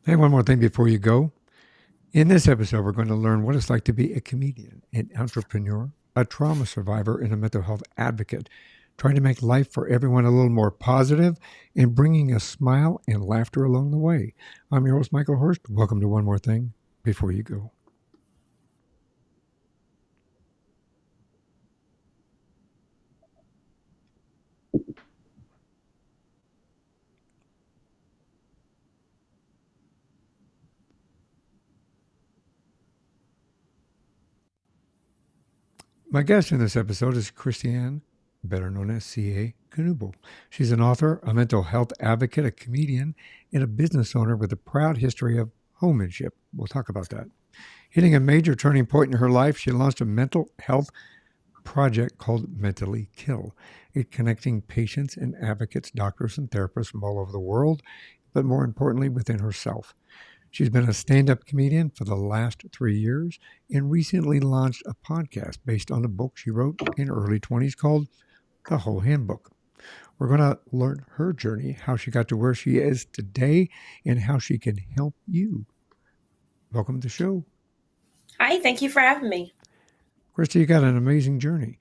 Hey, one more thing before you go. In this episode, we're going to learn what it's like to be a comedian, an entrepreneur, a trauma survivor, and a mental health advocate, trying to make life for everyone a little more positive and bringing a smile and laughter along the way. I'm your host, Michael Hurst. Welcome to One More Thing Before You Go. My guest in this episode is Christyann, better known as C.A. Kanooble. She's an author, a mental health advocate, a comedian, and a business owner with a proud history of HOE-manship. We'll talk about that. Hitting a major turning point in her life, she launched a mental health project called Mentally Kill, it connecting patients and advocates, doctors and therapists from all over the world, but more importantly, within herself. She's been a stand up comedian for the last 3 years and recently launched a podcast based on a book she wrote in her early 20s called The Hoe Handbook. We're going to learn her journey, how she got to where she is today, and how she can help you. Welcome to the show. Hi, thank you for having me. Krista, you got an amazing journey.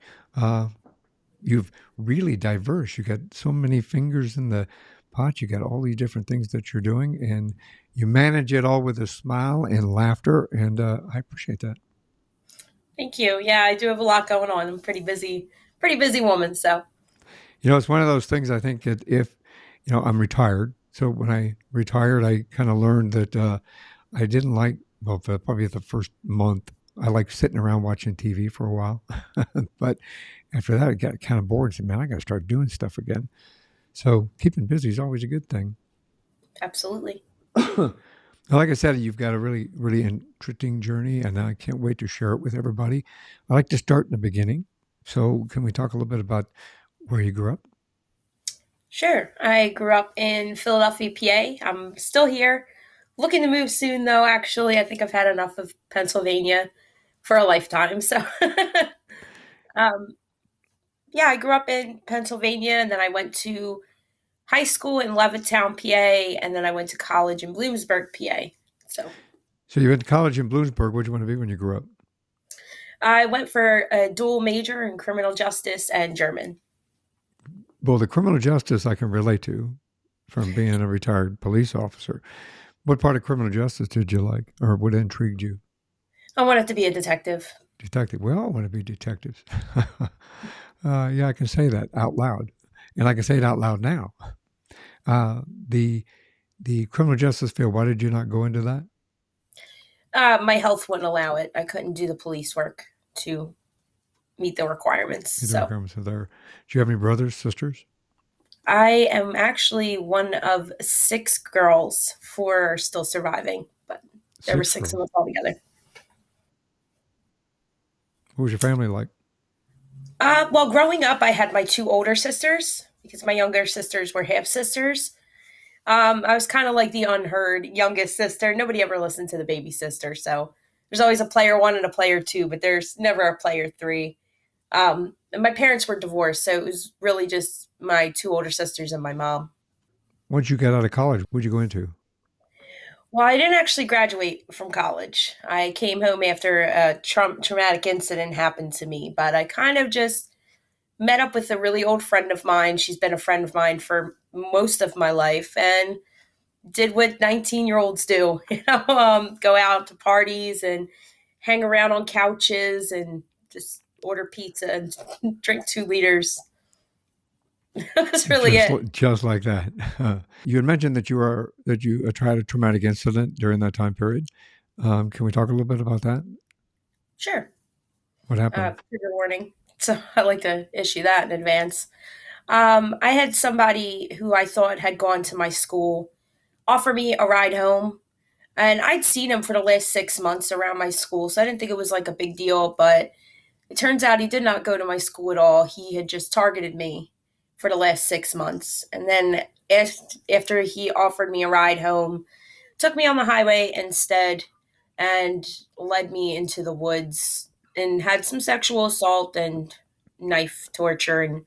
You've really diverse. You got so many fingers in the pot. You got all these different things that you're doing, and you manage it all with a smile and laughter. And I appreciate that. Thank you. Yeah, I do have a lot going on. I'm a pretty busy woman. So, It's one of those things. I think that if I'm retired, so when I retired, I kind of learned that I didn't like well, for probably the first month. I like sitting around watching TV for a while, but after that, I got kind of bored and said, "Man, I got to start doing stuff again." So keeping busy is always a good thing. absolutely. Like I said, you've got a really, really interesting journey, and I can't wait to share it with everybody. I like to start in the beginning. So, can we talk a little bit about where you grew up? Sure. I grew up in Philadelphia, PA. I'm still here. Looking to move soon, though. Actually, I think I've had enough of Pennsylvania for a lifetime. So, um, yeah, I grew up in Pennsylvania, and then I went to high school in Levittown, PA, and then I went to college in Bloomsburg, PA. So, So, you went to college in Bloomsburg. What did you want to be when you grew up? I went for a dual major in criminal justice and German. Well, the criminal justice I can relate to from being a retired police officer. What part of criminal justice did you like, or what intrigued you? I wanted to be a detective. Detective. We all want to be detectives. Yeah, I can say that out loud, and I can say it out loud now. Uh, the the criminal justice field. Why did you not go into that? My health wouldn't allow it. I couldn't do the police work to meet the requirements. You don't So come so there. Do you have any brothers, sisters? I am actually one of six girls. Four are still surviving, but there were Six six of girls. us altogether. What was your family like? Well, growing up, I had my two older sisters because my younger sisters were half sisters. I was kind of like the unheard youngest sister. Nobody ever listened to the baby sister, so there's always a player one and a player two, but there's never a player three. And my parents were divorced, so it was really just my two older sisters and my mom. Once you got out of college, what'd you go into? Well, I didn't actually graduate from college. I came home after a traumatic incident happened to me, but I kind of just met up with a really old friend of mine. She's been a friend of mine for most of my life and did what 19-year-olds do, go out to parties and hang around on couches and just order pizza and drink 2 liters. That's really Just it. just like that. You had mentioned that you had a traumatic incident during that time period. Can we talk a little bit about that? Sure. What happened? Trigger warning. So I like to issue that in advance. I had somebody who I thought had gone to my school offer me a ride home. And I'd seen him for the last 6 months around my school, so I didn't think it was like a big deal. But it turns out he did not go to my school at all. He had just targeted me for the last 6 months. And then after he offered me a ride home, took me on the highway instead and led me into the woods and had some sexual assault and knife torture. And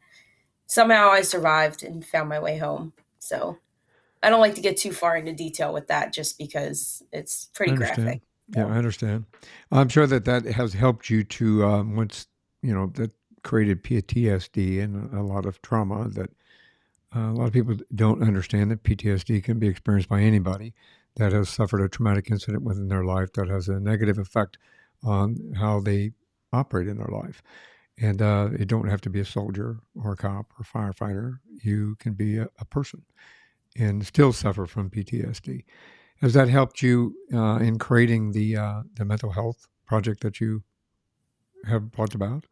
somehow I survived and found my way home. So I don't like to get too far into detail with that just because it's I pretty understand. graphic. Yeah, So. I understand. I'm sure that that has helped you to once that created PTSD and a lot of trauma that a lot of people don't understand that PTSD can be experienced by anybody that has suffered a traumatic incident within their life that has a negative effect on how they operate in their life. And you don't have to be a soldier or a cop or firefighter. You can be a person and still suffer from PTSD. Has that helped you in creating the mental health project that you have brought about?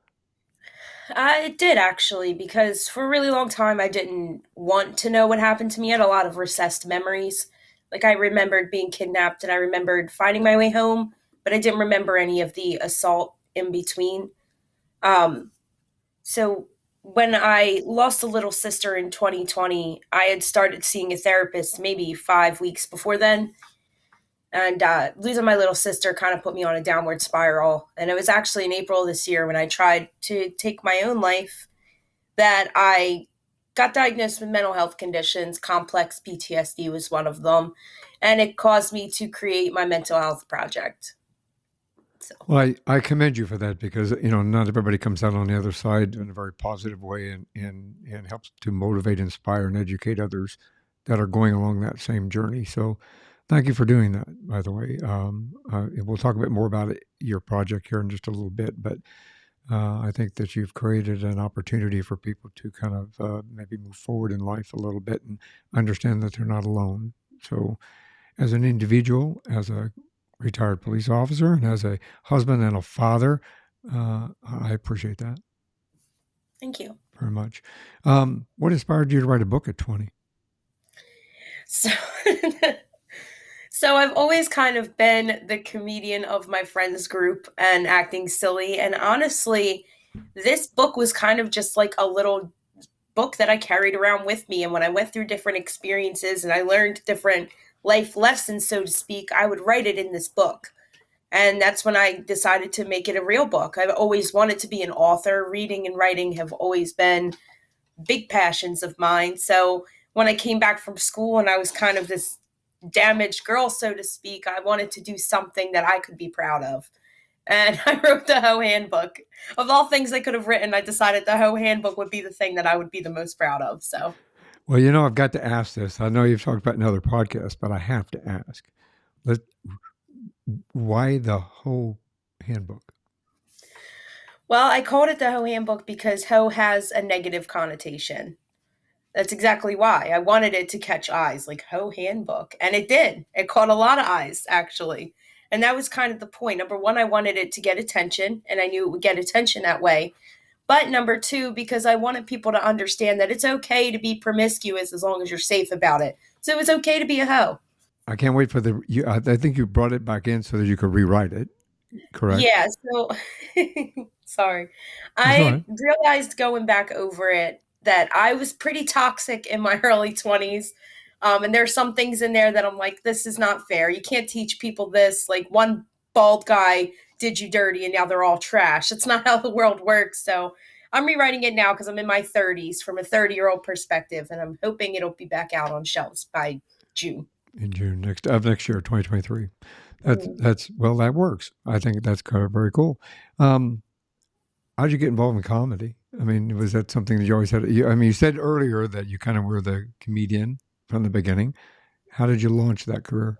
It did actually, because for a really long time I didn't want to know what happened to me. I had a lot of recessed memories. Like I remembered being kidnapped and I remembered finding my way home, but I didn't remember any of the assault in between. Um, so when I lost a little sister in 2020, I had started seeing a therapist maybe 5 weeks before then. And losing my little sister kind of put me on a downward spiral. And it was actually in April this year when I tried to take my own life that I got diagnosed with mental health conditions. Complex PTSD was one of them. And it caused me to create my mental health project. So, Well, I commend you for that because not everybody comes out on the other side in a very positive way and helps to motivate, inspire, and educate others that are going along that same journey. So, thank you for doing that. By the way, we'll talk a bit more about your project here in just a little bit, but I think that you've created an opportunity for people to kind of maybe move forward in life a little bit and understand that they're not alone. So, as an individual, as a retired police officer, and as a husband and a father, I appreciate that thank you. very much. What inspired you to write a book at 20? So, so I've always kind of been the comedian of my friends group and acting silly. And honestly, this book was kind of just like a little book that I carried around with me. And when I went through different experiences and I learned different life lessons, so to speak, I would write it in this book. And that's when I decided to make it a real book. I've always wanted to be an author. Reading and writing have always been big passions of mine. So when I came back from school and I was kind of this damaged girl, so to speak, I wanted to do something that I could be proud of. And I wrote the Hoe Handbook. Of all things I could have written, I decided the Hoe Handbook would be the thing that I would be the most proud of. So, Well, I've got to ask this. I know you've talked about in other podcasts, but I have to ask. Let, why the whole handbook? well, I called it the Hoe Handbook because hoe has a negative connotation. That's exactly why. I wanted it to catch eyes, like Hoe Handbook. And it did. It caught a lot of eyes, actually. And that was kind of the point. Number one, I wanted it to get attention, and I knew it would get attention that way. But number two, because I wanted people to understand that it's okay to be promiscuous as long as you're safe about it. So it was okay to be a hoe. I can't wait for I think you brought it back in so that you could rewrite it. Correct? Yeah, so sorry. That's all right. I realized going back over it that I was pretty toxic in my early 20s. And there's some things in there that I'm like, this is not fair. You can't teach people this. Like one bald guy did you dirty and now they're all trash. It's not how the world works. So I'm rewriting it now because I'm in my 30s from a 30-year-old perspective, and I'm hoping it'll be back out on shelves by June. In June next year, 2023. Mm. That's well, that works. I think that's kind of very cool. Um, how did you get involved in comedy? I mean, was that something that you always had? I mean, you said earlier that you kind of were the comedian from the beginning. How did you launch that career?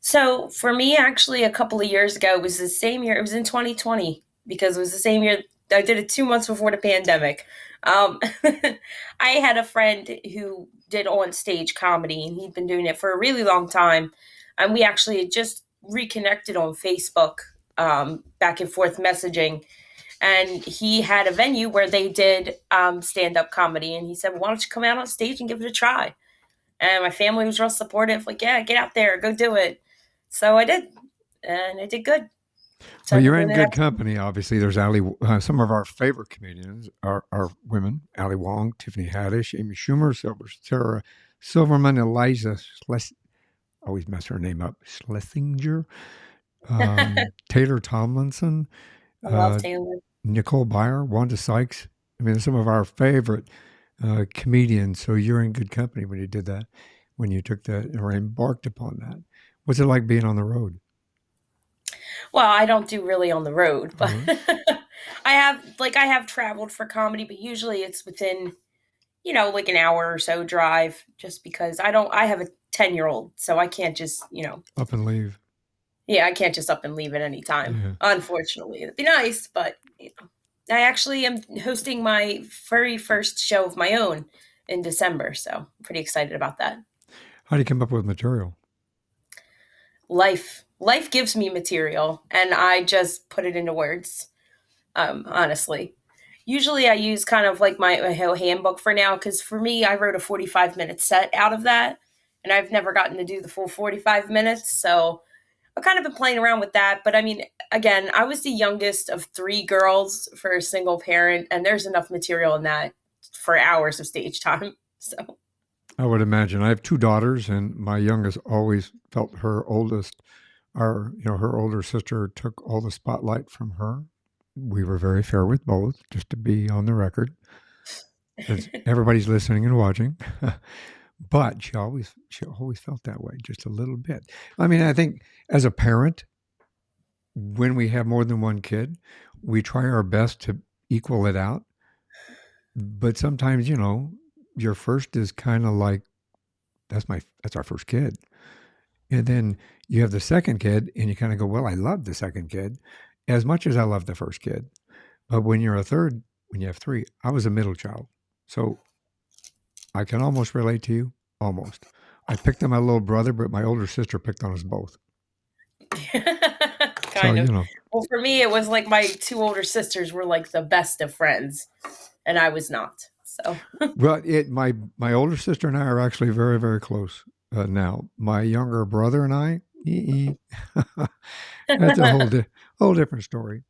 So for me, actually, a couple of years ago, it was the same year. It was in 2020 because it was the same year. I did it 2 months before the pandemic. Um, I had a friend who did on stage comedy, and he'd been doing it for a really long time. And we actually had just reconnected on Facebook, back and forth messaging. And he had a venue where they did stand up comedy. And he said, well, why don't you come out on stage and give it a try? And my family was real supportive, like, yeah, get out there, go do it. So I did, and it did good. So Well, I've been you're doing in it. good company. Obviously, there's some of our favorite comedians are women: Ali Wong, Tiffany Haddish, Amy Schumer, Sarah Silverman, Eliza always mess her name up, Schlesinger, I Taylor Tomlinson, love uh, Taylor. Nicole Byer, Wanda Sykes. I mean, some of our favorite. comedian. So you're in good company when you did that, when you took that or embarked upon that. What's it like being on the road? Well, I don't do really on the road, but Uh, I have traveled for comedy, but usually it's within, like an hour or so drive just because I have a 10-year-old, so I can't just, Up and leave. yeah, I can't just up and leave at any time. Yeah. Unfortunately, it'd be nice, but I actually am hosting my very first show of my own in December, so I'm pretty excited about that. How do you come up with material? Life gives me material, and I just put it into words. Honestly, usually I use kind of like my Hoe Handbook for now because for me, I wrote a 45-minute set out of that, and I've never gotten to do the full 45 minutes, so I've kind of been playing around with that. But I mean, again, I was the youngest of three girls for a single parent, and there's enough material in that for hours of stage time. So, I would imagine. I have two daughters, and my youngest always felt her oldest, her older sister took all the spotlight from her. We were very fair with both, just to be on the record, since everybody's listening and watching. But she always felt that way, just a little bit. I mean, I think as a parent, when we have more than one kid, we try our best to equal it out. But sometimes, your first is kind of like that's our first kid. And then you have the second kid and you kind of go, well, I love the second kid as much as I love the first kid. But when you have three, I was a middle child. So I can almost relate to you. Almost. I picked on my little brother, but my older sister picked on us both. So, kind of. Well, for me, it was like my two older sisters were like the best of friends, and I was not. So, well, my older sister and I are actually very, very close now. My younger brother and I, that's a whole different story.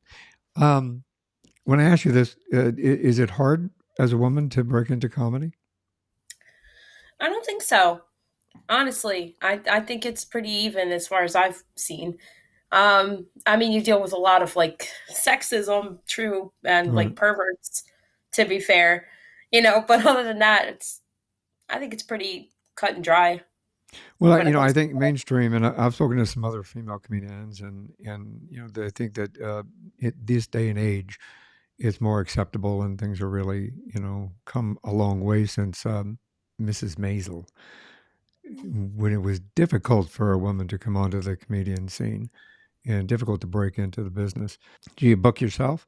Um, when I ask you this, is it hard as a woman to break into comedy? I don't think so. Honestly, I think it's pretty even as far as I've seen. I mean, you deal with a lot of like sexism, true, and Right. like perverts, to be fair, but other than that, I think it's pretty cut and dry Well, when it I comes to think mainstream, and I've spoken to some other female comedians, and they think that at this day and age, it's more acceptable, and things are really come a long way since Mrs. Maisel, when it was difficult for a woman to come onto the comedian scene and difficult to break into the business. Do you book yourself?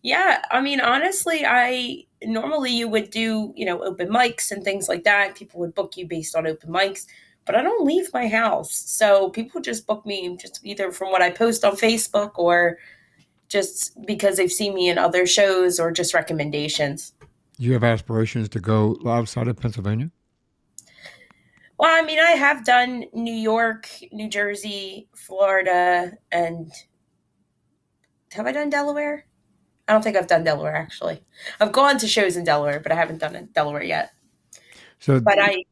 Yeah, I mean, honestly, I normally you would do, open mics and things like that. People would book you based on open mics, but I don't leave my house. So people just book me just either from what I post on Facebook or just because they've seen me in other shows or just recommendations. Do you have aspirations to go outside of Pennsylvania? Well, I mean, I have done New York, New Jersey, Florida, and have I done Delaware? I don't think I've done Delaware actually. I've gone to shows in Delaware, but I haven't done it Delaware yet. So But I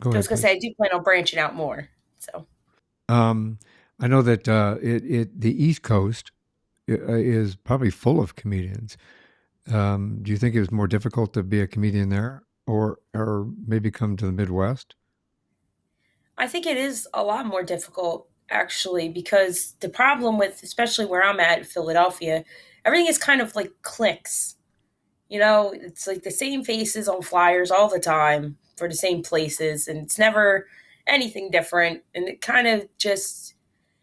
go I ahead, was gonna say please. I do plan on branching out more. So Um, I know that the East Coast is probably full of comedians. Do you think it was more difficult to be a comedian there, or maybe come to the Midwest? I think it is a lot more difficult actually because the problem with especially where I'm at, Philadelphia, everything is kind of like clicks. It's like the same faces on flyers all the time for the same places, and it's never anything different. And it kind of just,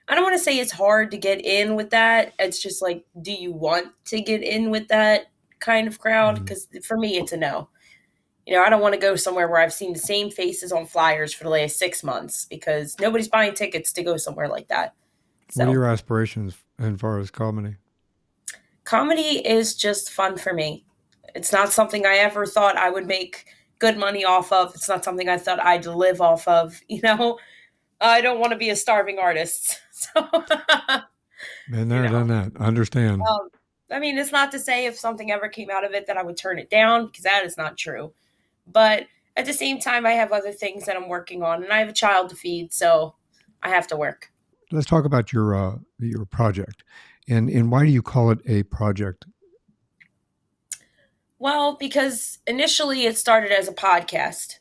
I don't want to say it's hard to get in with that. It's just like, do you want to get in with that kind of crowd? Mm. Because for me, it's a no. I don't want to go somewhere where I've seen the same faces on flyers for the last 6 months because nobody's buying tickets to go somewhere like that. What are So your aspirations as far as comedy? comedy is just fun for me. It's not something I ever thought I would make good money off of. It's not something I thought I'd live off of. I don't want to be a starving artist. So, Been you there, done know, that. Understand. um, I mean, it's not to say if something ever came out of it that I would turn it down because that is not true. But at the same time, I have other things that I'm working on, and I have a child to feed, so I have to work. Let's talk about your project, and why do you call it a project? Well, because initially it started as a podcast.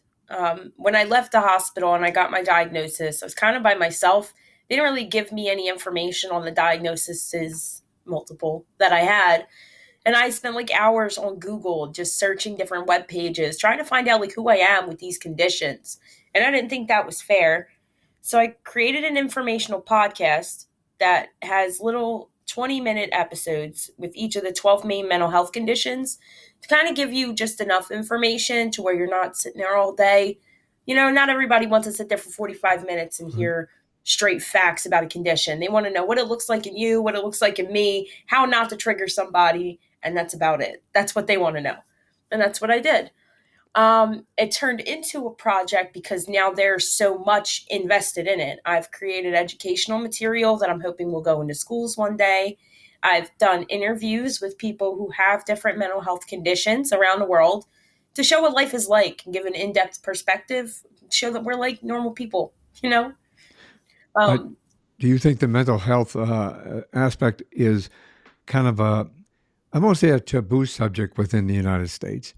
When I left the hospital and I got my diagnosis, I was kind of by myself. They didn't really give me any information on the diagnoses, multiple, that I had. And I spent like hours on Google just searching different web pages, trying to find out like who I am with these conditions. And I didn't think that was fair. So I created an informational podcast that has little 20-minute episodes with each of the 12 main mental health conditions to kind of give you just enough information to where you're not sitting there all day. You know, not everybody wants to sit there for 45 minutes and Mhm. hear straight facts about a condition. They want to know what it looks like in you, what it looks like in me, how not to trigger somebody, and that's about it. That's what they want to know. And that's what I did. It turned into a project because now there's so much invested in it. I've created educational material that I'm hoping will go into schools one day. I've done interviews with people who have different mental health conditions around the world to show what life is like and give an in depth perspective, show that we're like normal people, you know? Uh, Um, do you think the mental health aspect is kind of a, I won't say a taboo subject within the United States,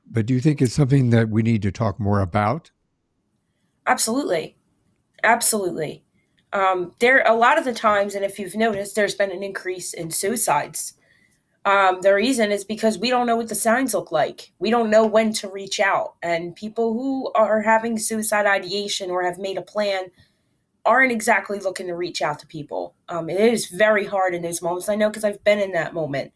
but do you think it's something that we need to talk more about? Absolutely. Absolutely. There a lot of the times, and if you've noticed, there's been an increase in suicides. The reason is because we don't know what the signs look like. We don't know when to reach out. And people who are having suicide ideation or have made a plan aren't exactly looking to reach out to people. It is very hard in those moments. I know because I've been in that moment.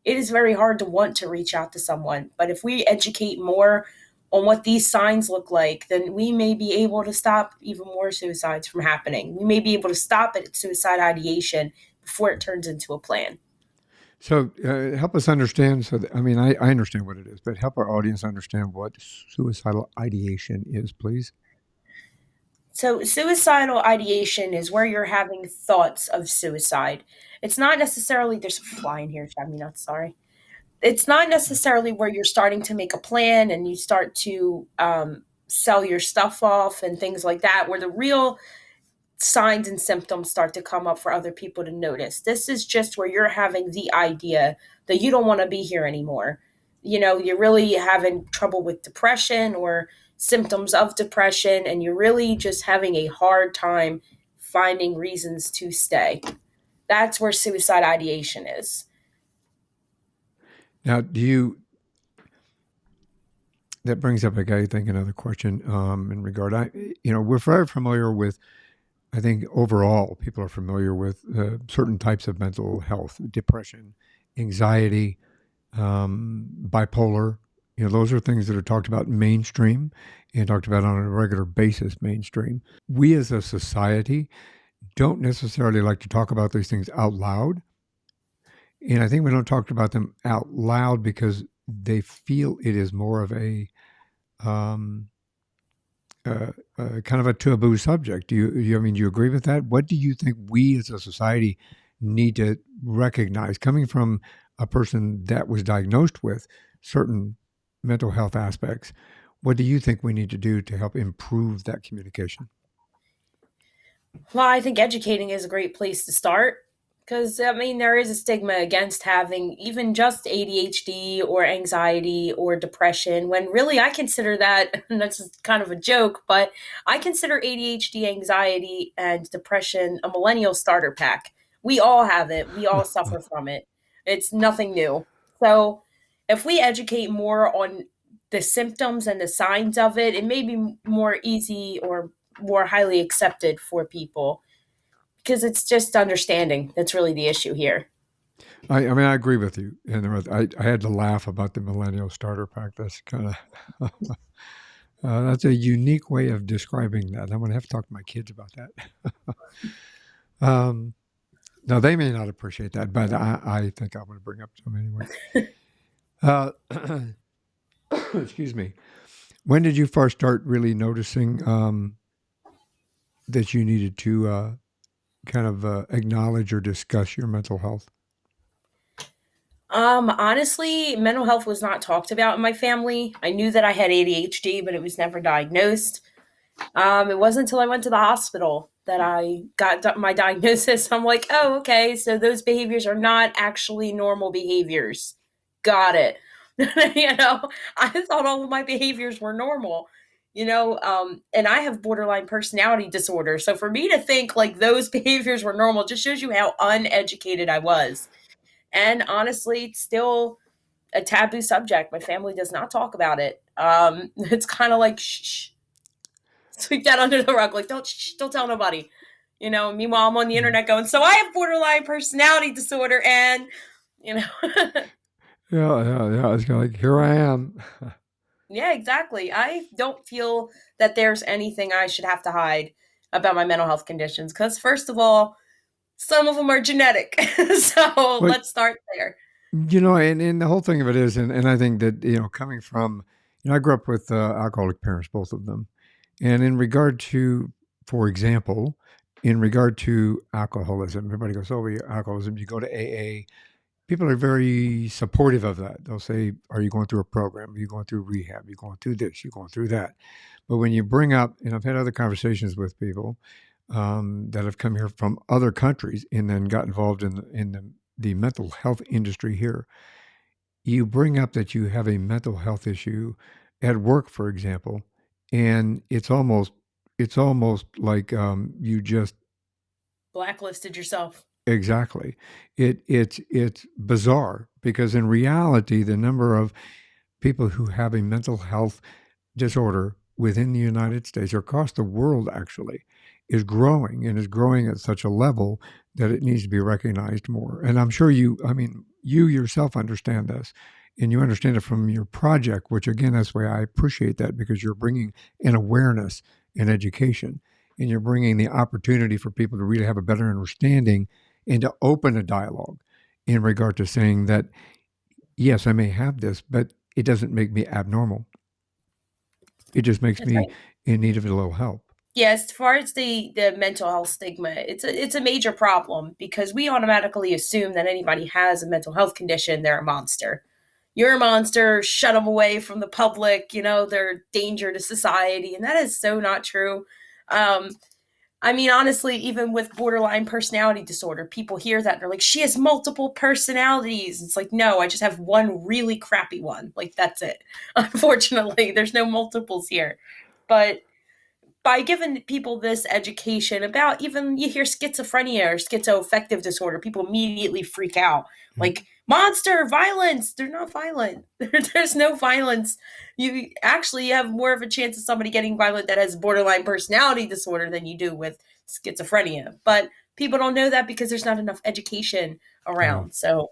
It is very hard to want to reach out to someone. But if we educate more on what these signs look like, then we may be able to stop even more suicides from happening. We may be able to stop it at suicide ideation before it turns into a plan. So help us understand. So, that, I mean, I understand what it is, but help our audience understand what suicidal ideation is, please. So, suicidal ideation is where you're having thoughts of suicide. It's not necessarily, there's a fly in here, driving me nuts, sorry. It's not necessarily where you're starting to make a plan and you start to sell your stuff off and things like that, where the real signs and symptoms start to come up for other people to notice. This is just where you're having the idea that you don't want to be here anymore. You know, you're really having trouble with depression or symptoms of depression, and you're really just having a hard time finding reasons to stay. That's where suicide ideation is. Now, do you, that brings up, I think, another question in regard. We're very familiar with, I think overall, people are familiar with certain types of mental health, depression, anxiety, bipolar. Those are things that are talked about mainstream and talked about on a regular basis mainstream. We as a society don't necessarily like to talk about these things out loud. And I think we don't talk about them out loud because they feel it is more of a um, kind of a taboo subject. I mean, do you agree with that? What do you think we as a society need to recognize coming from a person that was diagnosed with certain mental health aspects? What do you think we need to do to help improve that communication? Well, I think educating is a great place to start because, I mean, there is a stigma against having even just ADHD or anxiety or depression when really I consider that, and that's kind of a joke, but I consider ADHD, anxiety, and depression a millennial starter pack. We all have it, we all suffer from it. It's nothing new. So, if we educate more on the symptoms and the signs of it, it may be more easy or more highly accepted for people because it's just understanding that's really the issue here. I mean, I agree with you. And I had to laugh about the millennial starter pack. That's kind of that's a unique way of describing that. I'm going to have to talk to my kids about that. um, now they may not appreciate that, but I think I'm going to bring up some anyway. Uh, excuse me. When did you first start really noticing that you needed to kind of acknowledge or discuss your mental health? Honestly, mental health was not talked about in my family. I knew that I had ADHD, but it was never diagnosed. It wasn't until I went to the hospital that I got my diagnosis. I'm like, oh, okay, so those behaviors are not actually normal behaviors. Got it. I thought all of my behaviors were normal. And I have borderline personality disorder. So for me to think like those behaviors were normal just shows you how uneducated I was. And honestly, it's still a taboo subject. My family does not talk about it. It's kind of like shh, sweep that under the rug. Like don't tell nobody. Meanwhile, I'm on the internet going, so I have borderline personality disorder, and you know, Yeah. It's kind of like, here I am. yeah, exactly. I don't feel that there's anything I should have to hide about my mental health conditions because, first of all, some of them are genetic. So But, let's start there. and the whole thing of it is, and I think that, coming from, I grew up with alcoholic parents, both of them. And in regard to, for example, in regard to alcoholism, everybody goes, oh, alcoholism, you go to AA. People are very supportive of that. They'll say, are you going through a program? Are you going through rehab? Are you going through this? You're going through that. But when you bring up, and I've had other conversations with people that have come here from other countries and then got involved in the mental health industry here, you bring up that you have a mental health issue at work, for example, and it's almost like you just Blacklisted yourself. exactly it's bizarre because in reality the number of people who have a mental health disorder within the United States or across the world actually is growing and is growing at such a level that it needs to be recognized more. And I'm sure you yourself understand this and you understand it from your project, which again, that's why I appreciate that because you're bringing an awareness and education and you're bringing the opportunity for people to really have a better understanding and to open a dialogue in regard to saying that, yes, I may have this, but it doesn't make me abnormal. It just makes That's me right. in need of a little help. Yeah, as far as the mental health stigma, it's a major problem because we automatically assume that anybody has a mental health condition, they're a monster. You're a monster, shut them away from the public, they're a danger to society, and that is so not true. Um, I mean, honestly, even with borderline personality disorder, people hear that and they're like, she has multiple personalities. It's like, no, I just have one really crappy one. Like, that's it. Unfortunately, there's no multiples here. But by giving people this education about, even you hear schizophrenia or schizoaffective disorder, people immediately freak out like monster violence. They're not violent. There's no violence. You have more of a chance of somebody getting violent that has borderline personality disorder than you do with schizophrenia, but people don't know that because there's not enough education Yeah. around. So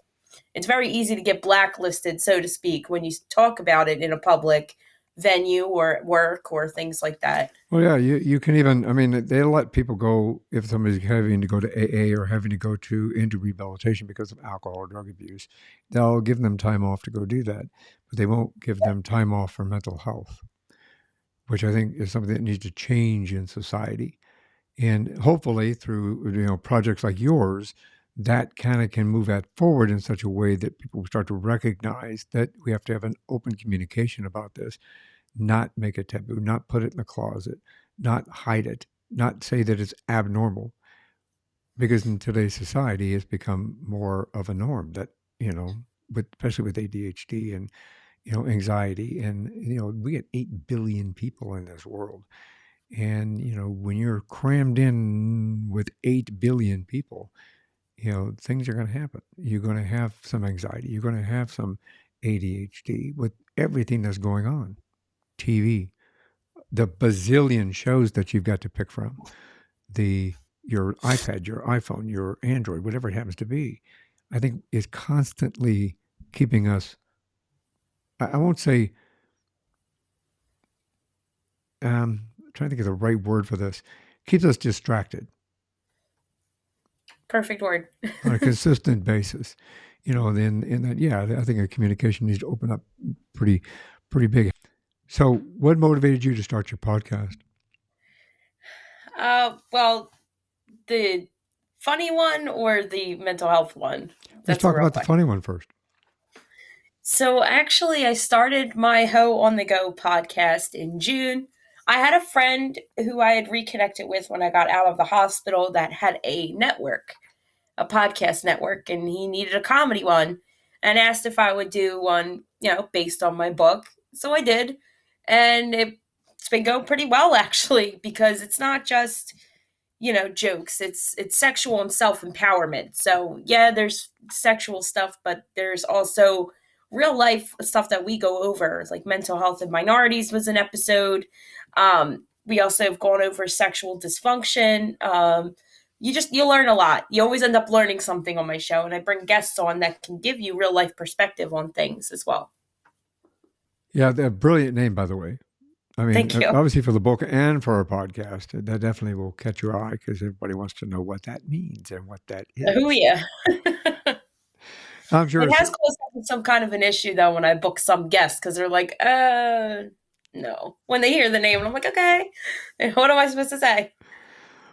it's very easy to get blacklisted, so to speak, when you talk about it in a public venue or at work or things like that. Well, yeah, you can even, they let people go if somebody's having to go to AA or having to go into rehabilitation because of alcohol or drug abuse. They'll give them time off to go do that, but they won't give them time off for mental health, which I think is something that needs to change in society. And hopefully through, projects like yours, that kind of can move that forward in such a way that people start to recognize that we have to have an open communication about this, not make it taboo, not put it in the closet, not hide it, not say that it's abnormal. Because in today's society, it's become more of a norm that, especially with ADHD and, anxiety. And, we get 8 billion people in this world. And, when you're crammed in with 8 billion people, things are going to happen. You're going to have some anxiety. You're going to have some ADHD with everything that's going on. TV, the bazillion shows that you've got to pick from, your iPad, your iPhone, your Android, whatever it happens to be, I think is constantly keeping us. I won't say. Trying to think of the right word for this. Keeps us distracted Perfect word. on a consistent basis. Then in that, yeah, I think a communication needs to open up pretty, pretty big. So, what motivated you to start your podcast? Well, the funny one or the mental health one? Let's That's the talk real about the question. funny one first. So actually, I started my Hoe on the Go podcast in June. I had a friend who I had reconnected with when I got out of the hospital that had a network, a podcast network, and he needed a comedy one and asked if I would do one based on my book. So I did. And it's been going pretty well, actually, because it's not just, jokes. It's sexual and self-empowerment. So yeah, there's sexual stuff, but there's also real life stuff that we go over, like mental health of minorities was an episode. We also have gone over sexual dysfunction. You learn a lot. You always end up learning something on my show, and I bring guests on that can give you real life perspective on things as well. Yeah, a brilliant name, by the way. I mean, Thank you. obviously for the book and for our podcast, that definitely will catch your eye because everybody wants to know what that means and what that Oh is. yeah. I'm sure It it's, has caused some kind of an issue though when I book some guests because they're like, no. When they hear the name, and I'm like, okay, what am I supposed to say?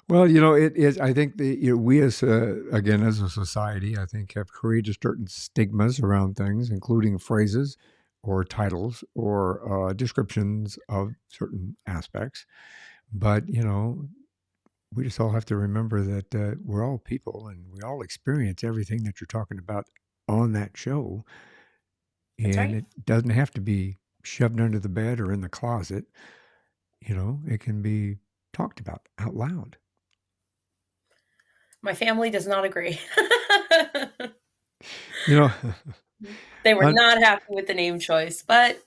well, it is. I think we as again as a society, I think have created certain stigmas around things, including phrases or titles or descriptions of certain aspects. But we just all have to remember that we're all people and we all experience everything that you're talking about on that show. That's And right. it doesn't have to be shoved under the bed or in the closet. It can be talked about out loud. My family does not agree. You know, They were un, not happy with the name choice, but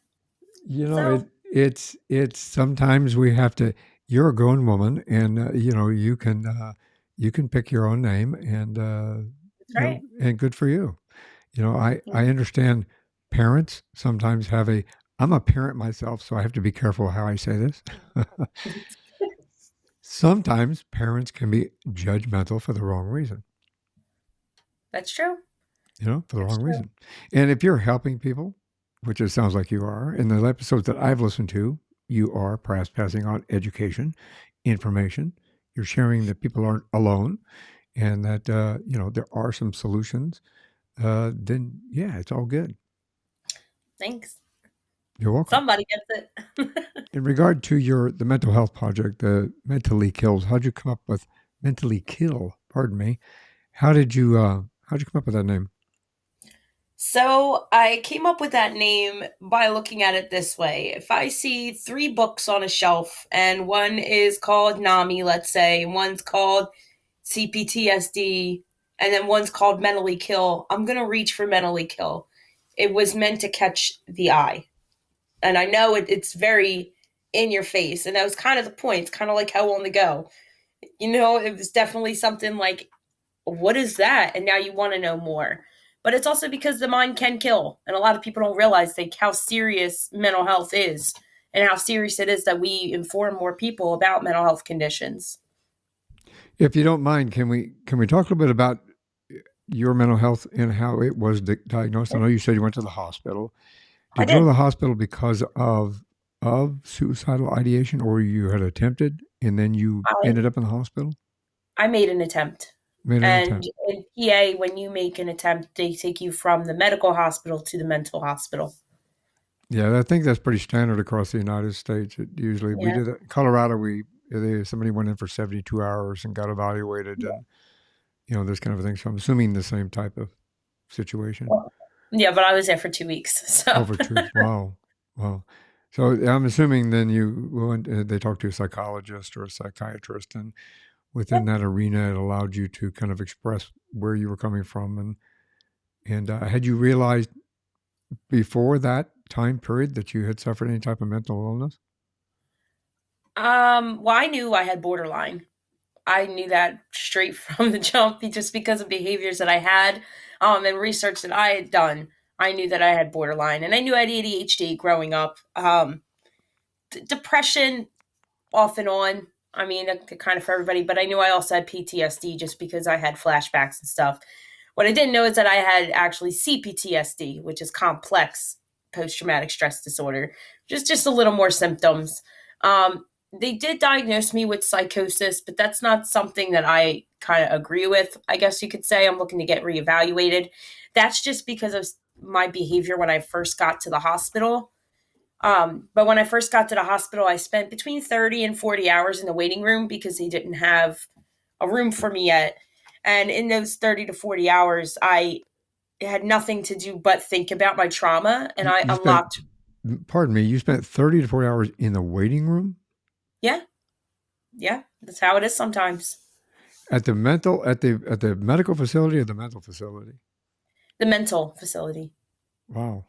so it's sometimes we have to. You're a grown woman, and you can pick your own name, and that's right. and good for you. I understand parents sometimes have a. I'm a parent myself, so I have to be careful how I say this. Sometimes parents can be judgmental for the wrong reason. That's true. For the That's wrong true. reason. And if you're helping people, which it sounds like you are, in the episodes that I've listened to, you are perhaps passing on education, information. You're sharing that people aren't alone and that, there are some solutions. Then, yeah, it's all good. Thanks. You're welcome. Somebody gets it. In regard to the mental health project, the Mentally Kills, how'd you come up with Mentally Kill? Pardon me. How'd you come up with that name? So I came up with that name by looking at it this way. If I see three books on a shelf and one is called NAMI, let's say, and one's called CPTSD, and then one's called Mentally Kill, I'm going to reach for Mentally Kill. It was meant to catch the eye. And I know it's very in your face. And that was kind of the point. It's kind of like How on the Go. It was definitely something like, what is that? And now you want to know more. But it's also because the mind can kill. And a lot of people don't realize how serious mental health is and how serious it is that we inform more people about mental health conditions. If you don't mind, can we talk a little bit about your mental health and how it was diagnosed? I know you said you went to the hospital. I Did you go to did. the hospital because of suicidal ideation, or you had attempted and then you I, ended up in the hospital? I made an attempt. Made an And attempt. in PA, when you make an attempt, they take you from the medical hospital to the mental hospital. Yeah, I think that's pretty standard across the United States. It usually we Yeah. did it. In Colorado. Somebody went in for 72 hours and got evaluated, and this kind of thing. So I'm assuming the same type of situation. Yeah, but I was there for 2 weeks. So Over 2 weeks. Wow, wow. So I'm assuming then you went. They talked to a psychologist or a psychiatrist, and within that arena, it allowed you to kind of express where you were coming from, and had you realized before that time period that you had suffered any type of mental illness? well, I knew I had borderline. I knew that straight from the jump just because of behaviors that I had and research that I had done. I knew that I had borderline and I knew I had ADHD growing up. Depression off and on. I mean, kind of for everybody, but I knew I also had PTSD just because I had flashbacks and stuff. What I didn't know is that I had actually CPTSD, which is complex post traumatic stress disorder, just a little more symptoms. They did diagnose me with psychosis, but that's not something that I kind of agree with. I guess you could say I'm looking to get reevaluated. That's just because of my behavior when I first got to the hospital. But when I first got to the hospital, I spent between 30 and 40 hours in the waiting room because they didn't have a room for me yet. And in those 30 to 40 hours, I had nothing to do but think about my trauma, and I You spent, unlocked. pardon me, you spent 30 to 40 hours in the waiting room Yeah, yeah, that's how it is sometimes. at the medical facility or the mental facility. The mental facility. Wow.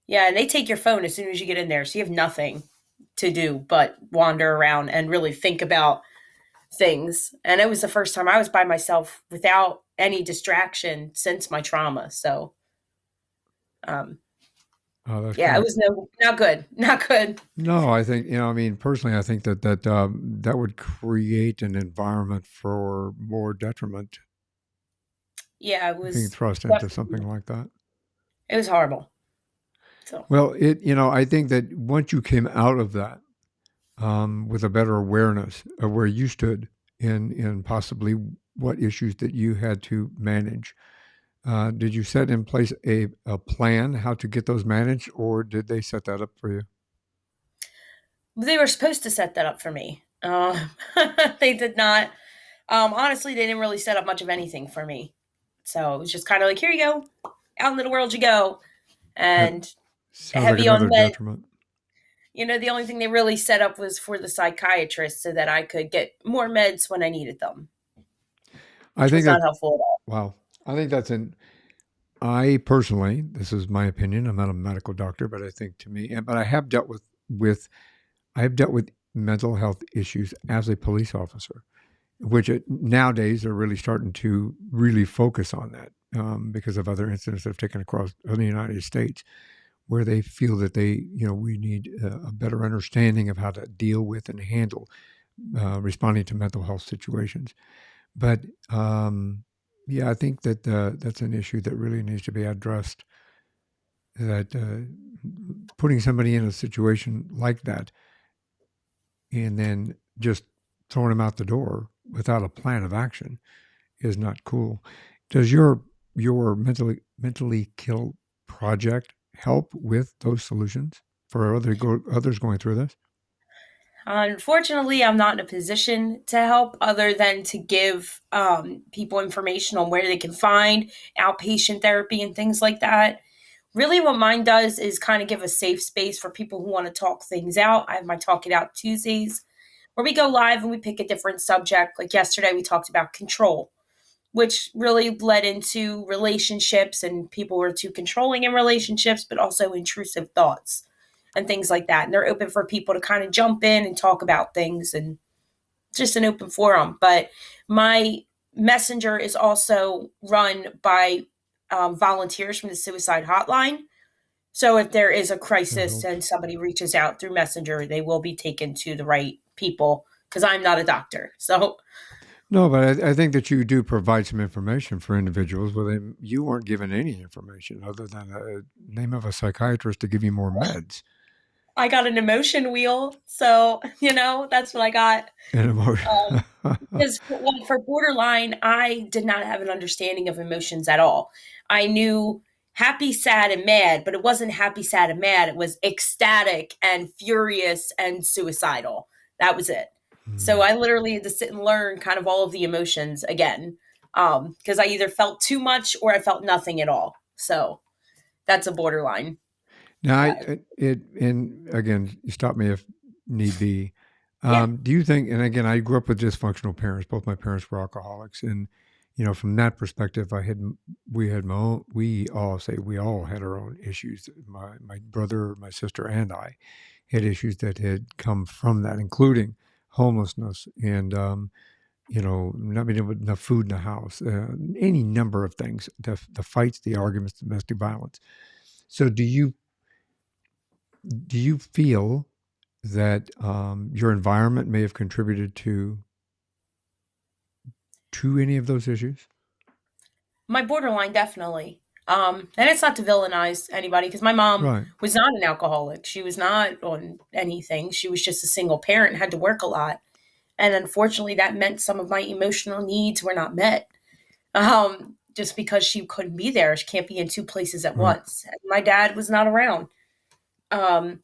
Yeah, and they take your phone as soon as you get in there, so you have nothing to do but wander around and really think about things. And it was the first time I was by myself without any distraction since my trauma. So, um, Oh, that's yeah, it great. was not good, not good. No, I think, I mean, personally, I think that would create an environment for more detriment Yeah, it being was thrust into definitely, something like that. it was horrible. So, Well, I think that once you came out of that with a better awareness of where you stood in possibly what issues that you had to manage, did you set in place a plan how to get those managed, or did they set that up for you? they were supposed to set that up for me. They did not. Honestly, they didn't really set up much of anything for me. So it was just kind of like, here you go, out into the world you go, That and sounds like heavy on another med. detriment. The only thing they really set up was for the psychiatrist so that I could get more meds when I needed them, I which think was not that helpful at all. wow. I think that's an I personally, this is my opinion. I'm not a medical doctor, but I think to me, but I have dealt with I have dealt with mental health issues as a police officer, which nowadays are really starting to really focus on that because of other incidents that have taken across the United States, where they feel that we need a better understanding of how to deal with and handle responding to mental health situations. But yeah, I think that that's an issue that really needs to be addressed. That putting somebody in a situation like that and then just throwing them out the door without a plan of action is not cool. Does your mentally kill project help with those solutions for others going through this? Unfortunately, I'm not in a position to help other than to give people information on where they can find outpatient therapy and things like that. Really, what mine does is kind of give a safe space for people who want to talk things out. I have my Talk It Out Tuesdays where we go live and we pick a different subject. Like yesterday, we talked about control, which really led into relationships and people were too controlling in relationships, but also intrusive thoughts and things like that. And they're open for people to kind of jump in and talk about things and just an open forum. But my messenger is also run by volunteers from the suicide hotline. So if there is a That crisis helps. and somebody reaches out through messenger, they will be taken to the right people because I'm not a doctor. So No, but I think that you do provide some information for individuals where you weren't given any information other than a name of a psychiatrist to give you more meds I got an emotion wheel. So, that's what I got. and emotion. Because for borderline, I did not have an understanding of emotions at all. I knew happy, sad, and mad, but it wasn't happy, sad, and mad. It was ecstatic and furious and suicidal. That was it. So Hmm. I literally had to sit and learn kind of all of the emotions again, because I either felt too much or I felt nothing at all. So that's a borderline. Now, and again, you stop me if need be. Yeah. Do you think? And again, I grew up with dysfunctional parents. Both my parents were alcoholics, and from that perspective, we all had our own issues. My brother, my sister, and I had issues that had come from that, including homelessness and not being able to enough food in the house, any number of things, the fights, the arguments, domestic violence. So do you feel that your environment may have contributed to any of those issues? My borderline, definitely. And it's not to villainize anybody because my mom Right. was not an alcoholic. She was not on anything. She was just a single parent and had to work a lot. And unfortunately, that meant some of my emotional needs were not met. Just because she couldn't be there. She can't be in two places at Right. once. And my dad was not around. Um,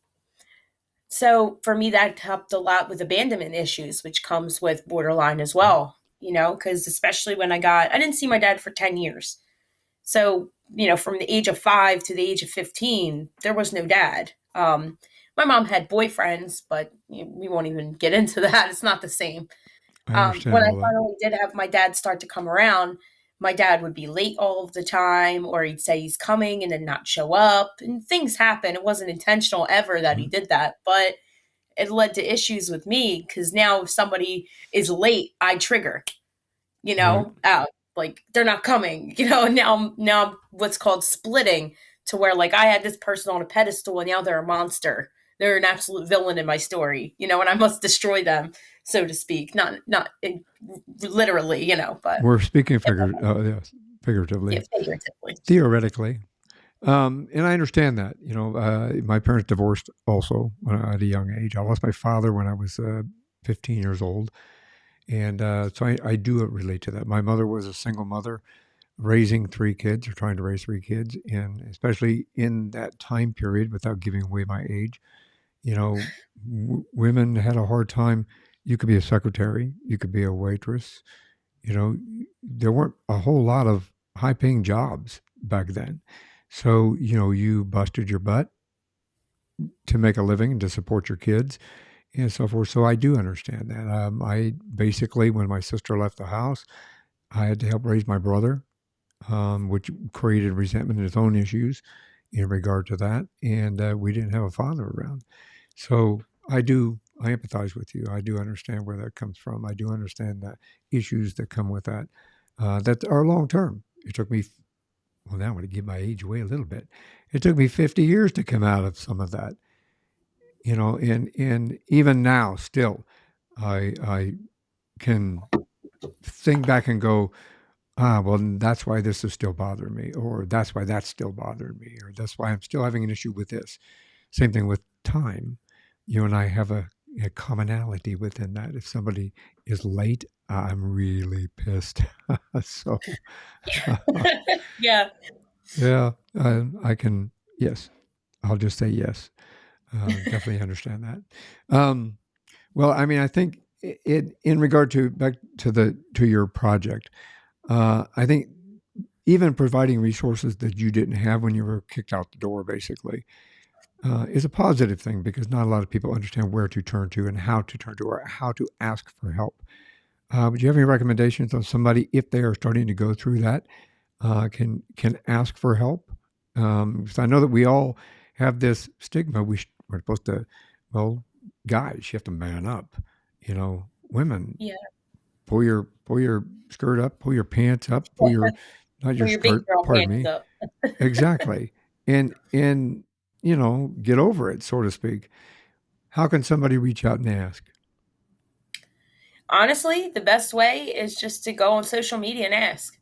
so for me, that helped a lot with abandonment issues, which comes with borderline as well, because especially when I didn't see my dad for 10 years. So, from the age of 5 to the age of 15, there was no dad. My mom had boyfriends, but we won't even get into that. It's not the same. I understand When I all that. finally did have my dad start to come around, my dad would be late all of the time, or he'd say he's coming and then not show up. And things happen. It wasn't intentional ever that he Mhm. did that, but it led to issues with me because now if somebody is late, I trigger, you Right. know, uh, like they're not coming, and now I'm what's called splitting to where like I had this person on a pedestal and now they're a monster. They're an absolute villain in my story, and I must destroy them, so to speak. Not literally, but We're speaking yes, yeah, figuratively, figuratively. theoretically. And I understand that. My parents divorced also when at a young age. I lost my father when I was 15 years old. And so I do relate to that. My mother was a single mother raising 3 kids or trying to raise 3 kids. And especially in that time period, without giving away my age, you know, women had a hard time. You could be a secretary, you could be a waitress. You know, there weren't a whole lot of high paying jobs back then. So, you busted your butt to make a living and to support your kids and so forth. So I do understand that. I basically, when my sister left the house, I had to help raise my brother, which created resentment and its own issues in regard to that. And we didn't have a father around. So I empathize with you. I do understand where that comes from. I do understand the issues that come with that are long term. It took me, well, now I'm going to give my age away a little bit. It took me 50 years to come out of some of that, and even now, still, I can think back and go, well, that's why this is still bothering me, or that's why that's still bothering me, or that's why I'm still having an issue with this. Same thing with time. You and I have a commonality within that. If somebody is late, I'm really pissed. So, Yeah. yeah, I can, yes, I'll just say yes. Definitely understand that. Well, I mean, I think in regard to back to your project, I think even providing resources that you didn't have when you were kicked out the door, basically, is a positive thing because not a lot of people understand where to turn to and how to turn to or how to ask for help. Would you have any recommendations on somebody if they are starting to go through that can ask for help? Because I know that we all have this stigma. We're supposed to, well, guys, you have to man up. Women, Yeah. pull your skirt up, pull your pants up, pull your not Or your your big skirt. girl Pardon hands me. up. Exactly, and get over it, so to speak. How can somebody reach out and ask? Honestly, the best way is just to go on social media and ask.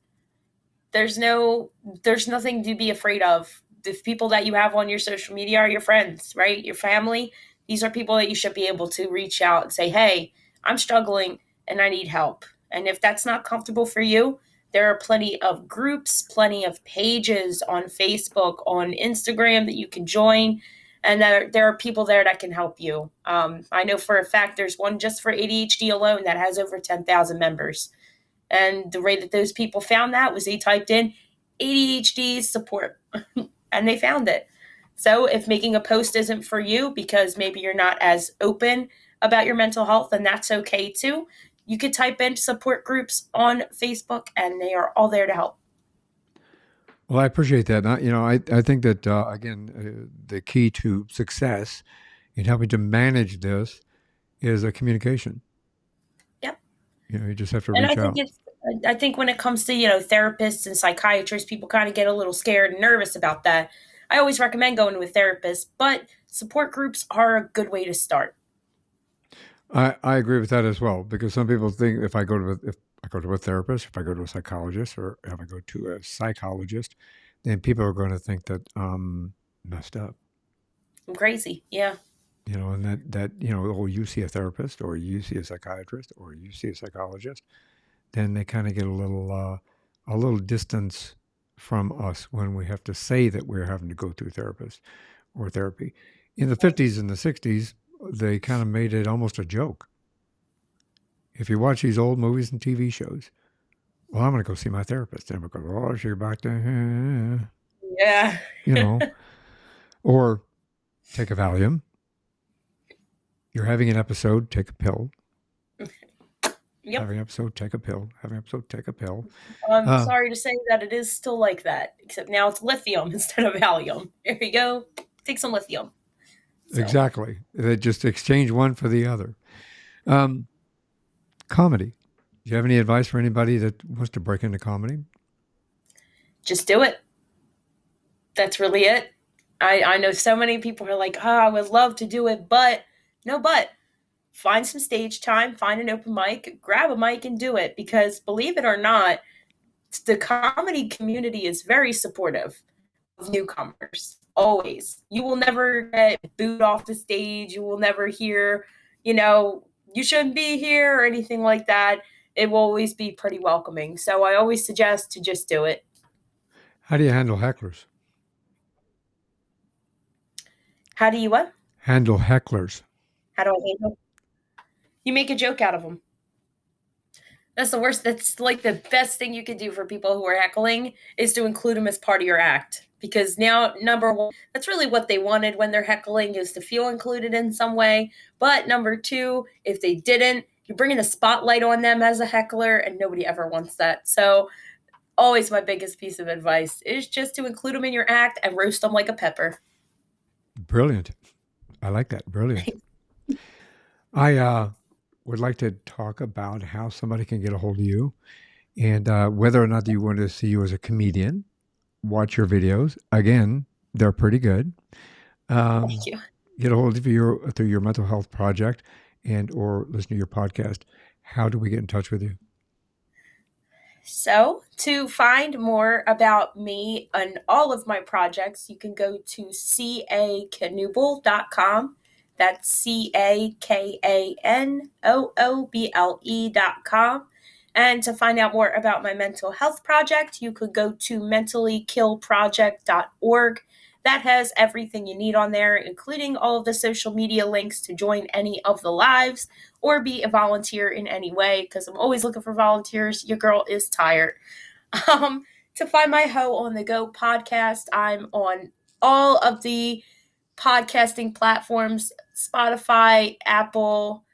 there's no there's nothing to be afraid of. The people that you have on your social media are your friends, right? Your family. These are people that you should be able to reach out and say, hey, I'm struggling and I need help. And if that's not comfortable for you, there are plenty of groups, plenty of pages on Facebook, on Instagram that you can join, and there are people there that can help you. I know for a fact there's one just for ADHD alone that has over 10,000 members. And the way that those people found that was they typed in ADHD support and they found it. So if making a post isn't for you because maybe you're not as open about your mental health, then that's okay too. You could type in support groups on Facebook and they are all there to help. Well, I appreciate that. I think that again, the key to success in helping to manage this is a communication. Yep. You just have to And reach out. I think when it comes to, therapists and psychiatrists, people kind of get a little scared and nervous about that. I always recommend going to a therapist, but support groups are a good way to start. I agree with that as well because some people think if I go to a therapist, if I go to a psychologist, or if I go to a psychologist, then people are going to think that I'm messed up. I'm crazy. Yeah. And that oh, you see a therapist, or you see a psychiatrist, or you see a psychologist, then they kind of get a little distance from us when we have to say that we're having to go through therapist or therapy. In the 50s and the 60s, they kind of made it almost a joke. If you watch these old movies and TV shows, well, I'm going to go see my therapist. And because, oh, she's back to, Yeah. you know, or take a Valium. You're having an episode, take a pill. Yep. Having an episode, take a pill. Having an episode, take a pill. I'm sorry to say that it is still like that, except now it's lithium instead of Valium. There you go. Take some lithium. So, Exactly. They just exchange one for the other. Um, Comedy. Do you have any advice for anybody that wants to break into comedy? just do it. That's really it. I know so many people are like, oh, I would love to do it, but no, but find some stage time, find an open mic, grab a mic and do it. Because believe it or not, the comedy community is very supportive of newcomers. Always. You will never get booed off the stage. You will never hear, you shouldn't be here or anything like that. It will always be pretty welcoming. So I always suggest to just do it. How do you handle hecklers? How do you what? Handle hecklers. How do I handle? You make a joke out of them. That's the worst. That's like the best thing you can do for people who are heckling is to include them as part of your act. Because now, number one, that's really what they wanted when they're heckling is to feel included in some way. But number two, if they didn't, you're bringing a spotlight on them as a heckler, and nobody ever wants that. So, always my biggest piece of advice is just to include them in your act and roast them like a pepper. Brilliant. I like that. Brilliant. I would like to talk about how somebody can get a hold of you and whether or not you want to see you as a comedian. Watch your videos. Again, they're pretty good. Thank you. Get a hold of you through your mental health project and or listen to your podcast. How do we get in touch with you? So, to find more about me and all of my projects, you can go to cakanooble.com. That's CAKANOOBLE.com. And to find out more about my mental health project, you could go to mentallykillproject.org. That has everything you need on there, including all of the social media links to join any of the lives or be a volunteer in any way, because I'm always looking for volunteers. Your girl is tired. To find my Hoe on the Go podcast, I'm on all of the podcasting platforms, Spotify, Apple,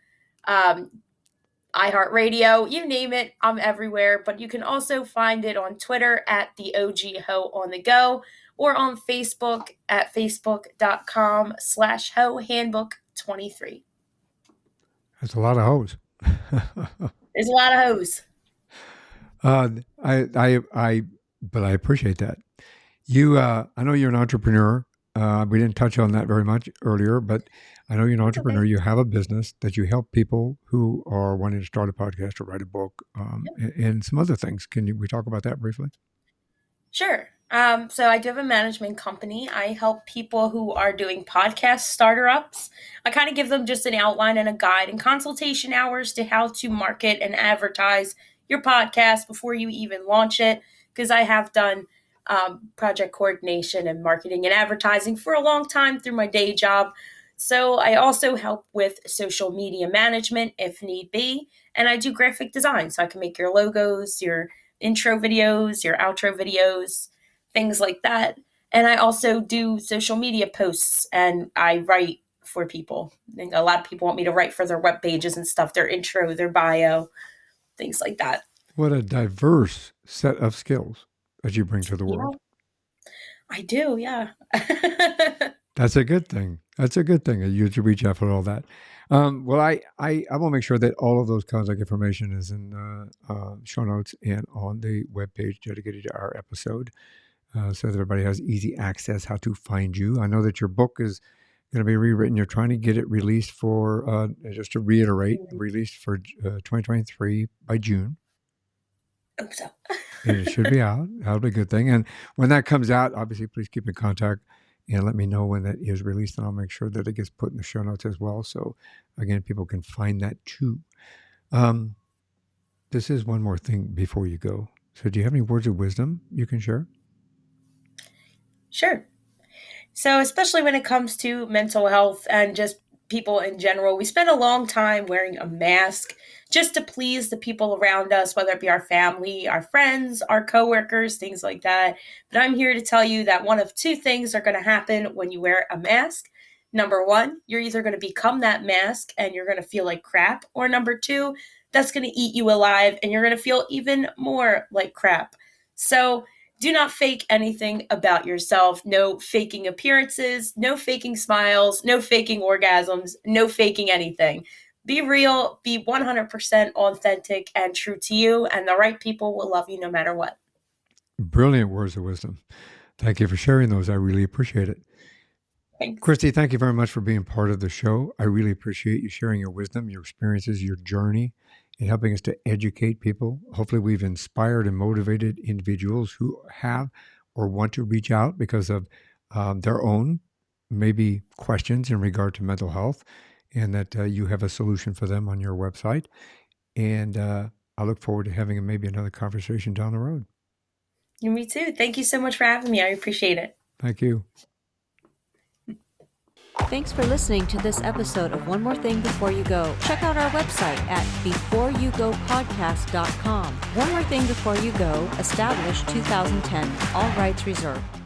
iHeartRadio, you name it, I'm everywhere. But you can also find it on Twitter at the OG Hoe on the Go or on Facebook at facebook.com/Hoe Handbook 23. That's a lot of hoes. There's a lot of hoes. But I appreciate that. I know you're an entrepreneur. We didn't touch on that very much earlier, but I know you're an entrepreneur. Okay. You have a business that you help people who are wanting to start a podcast or write a book, and some other things. Can we talk about that briefly? Sure. So I do have a management company. I help people who are doing podcast starter-ups. I kind of give them just an outline and a guide and consultation hours to how to market and advertise your podcast before you even launch it, because I have done project coordination and marketing and advertising for a long time through my day job. So I also help with social media management if need be, and I do graphic design, so I can make your logos, your intro videos, your outro videos, things like that. And I also do social media posts, and I write for people. A lot of people want me to write for their web pages and stuff, their intro, their bio, things like that. What a diverse set of skills that you bring to the world. I do, yeah. That's a good thing. That's a good thing. You to reach out for all that. Well, I will make sure that all of those contact information is in show notes and on the webpage dedicated to our episode, so that everybody has easy access how to find you. I know that your book is going to be rewritten. You're trying to get it released for, just to reiterate, released for 2023 by June. I hope so. It should be out. That'll be a good thing. And when that comes out, obviously, please keep in contact and let me know when that is released, and I'll make sure that it gets put in the show notes as well. So, again, people can find that too. This is one more thing before you go. So do you have any words of wisdom you can share? Sure. So especially when it comes to mental health and just people in general, we spend a long time wearing a mask just to please the people around us, whether it be our family, our friends, our coworkers, things like that. But I'm here to tell you that one of two things are going to happen when you wear a mask. Number one, you're either going to become that mask and you're going to feel like crap, or number two, that's going to eat you alive and you're going to feel even more like crap. So do not fake anything about yourself. No faking appearances, no faking smiles, no faking orgasms, no faking anything. Be real, be 100% authentic and true to you, and the right people will love you no matter what. Brilliant words of wisdom. Thank you for sharing those. I really appreciate it. Thanks. Christy, thank you very much for being part of the show. I really appreciate you sharing your wisdom, your experiences, your journey, and helping us to educate people. Hopefully, we've inspired and motivated individuals who have or want to reach out because of their own maybe questions in regard to mental health, and that you have a solution for them on your website. And I look forward to having maybe another conversation down the road. Me too. Thank you so much for having me. I appreciate it. Thank you. Thanks for listening to this episode of One More Thing Before You Go. Check out our website at beforeyougopodcast.com. One More Thing Before You Go, established 2010. All rights reserved.